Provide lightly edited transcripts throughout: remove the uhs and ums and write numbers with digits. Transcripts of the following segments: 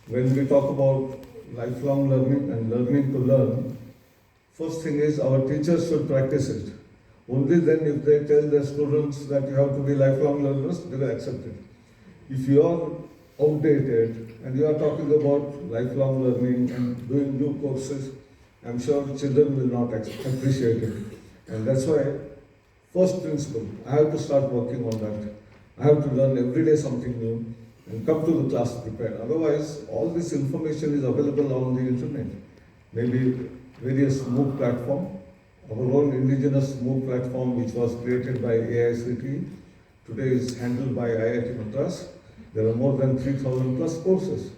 When we talk about lifelong learning and learning to learn, first thing is our teachers should practice it. Only then if they tell their students that you have to be lifelong learners, they will accept it. If you are outdated and you are talking about lifelong learning and doing new courses, I'm sure children will not appreciate it. And that's why, first principle, I have to start working on that. I have to learn every day something new and come to the class prepared. Otherwise, all this information is available on the internet. Maybe various MOOC platform, our own indigenous MOOC platform which was created by AICTE, today is handled by IIT Madras. There are more than 3,000 plus courses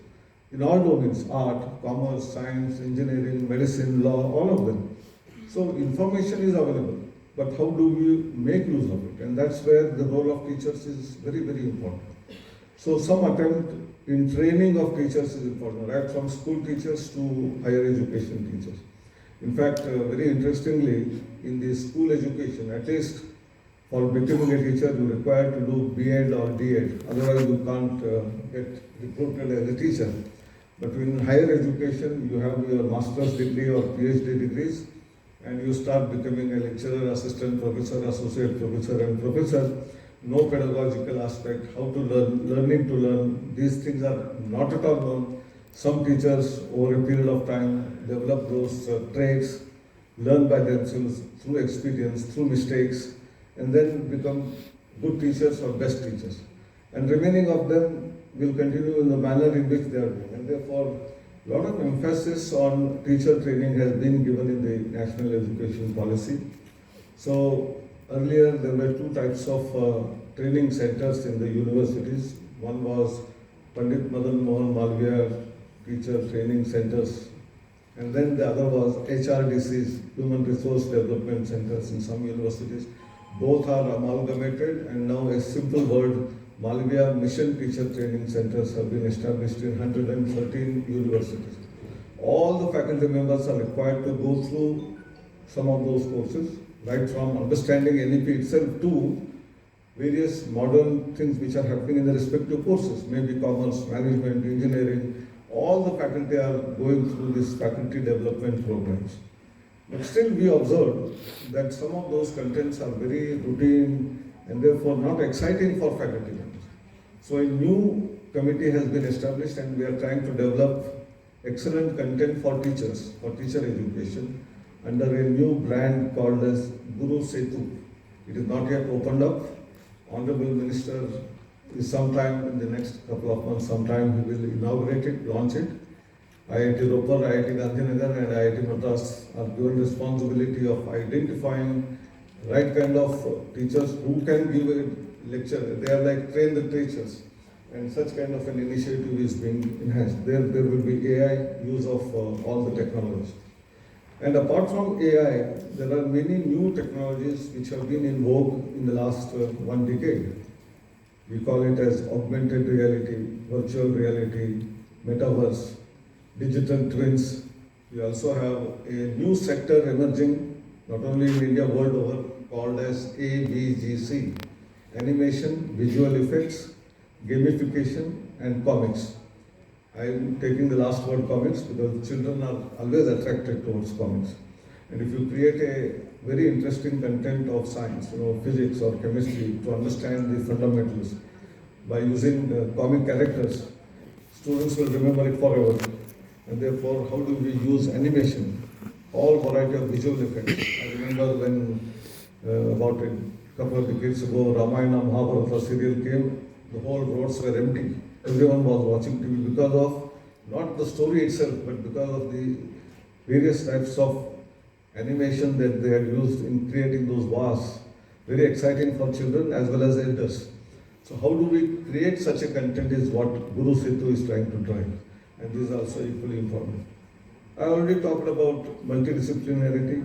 in all domains, art, commerce, science, engineering, medicine, law, all of them. So information is available, but how do we make use of it? And that's where the role of teachers is very, very important. So some attempt in training of teachers is important, right from school teachers to higher education teachers. In fact, very interestingly, in the school education, at least for becoming a teacher, you require to do B.Ed or D.Ed. Otherwise, you can't get recruited as a teacher. But in higher education, you have your master's degree or PhD degrees, and you start becoming a lecturer, assistant professor, associate professor, and professor. No pedagogical aspect, how to learn, learning to learn. These things are not at all known. Some teachers, over a period of time, develop those traits, learn by themselves through experience, through mistakes, and then become good teachers or best teachers. And remaining of them will continue in the manner in which they are doing. And therefore, a lot of emphasis on teacher training has been given in the national education policy. So earlier there were two types of training centers in the universities. One was Pandit Madan Mohan Malviya Teacher Training Centers, and then the other was HRDCs, Human Resource Development Centers in some universities. Both are amalgamated, and now a simple word, Malviya Mission Teacher Training Centers, have been established in 113 universities. All the faculty members are required to go through some of those courses, right from understanding NEP itself to various modern things which are happening in the respective courses, maybe commerce, management, engineering. All the faculty are going through these faculty development programs. But still we observe that some of those contents are very routine and therefore not exciting for faculty members. So a new committee has been established and we are trying to develop excellent content for teachers, for teacher education, under a new brand called as Guru Setu. It is not yet opened up. Honorable Minister is sometime in the next couple of months, sometime he will inaugurate it, launch it. IIT Ropar, IIT Gandhinagar and IIT Madras are given responsibility of identifying right kind of teachers who can give a lecture. They are like train the teachers, and such kind of an initiative is being enhanced. There will be AI use of all the technologies. And apart from AI, there are many new technologies which have been in vogue in the last 1 decade. We call it as augmented reality, virtual reality, metaverse, digital twins. We also have a new sector emerging, not only in India, world over, called as AVGC, animation, visual effects, gamification, and comics. I am taking the last word, comics, because children are always attracted towards comics. And if you create a very interesting content of science, physics or chemistry, to understand the fundamentals by using comic characters, students will remember it forever. And therefore, how do we use animation? All variety of visual effects. I remember when about a couple of decades ago, Ramayana Mahabharata serial came, the whole roads were empty. Everyone was watching TV because of not the story itself, but because of the various types of animation that they had used in creating those wars. Very exciting for children as well as elders. So how do we create such a content is what Guru Setu is trying to drive. And this is also equally important. I already talked about multidisciplinarity.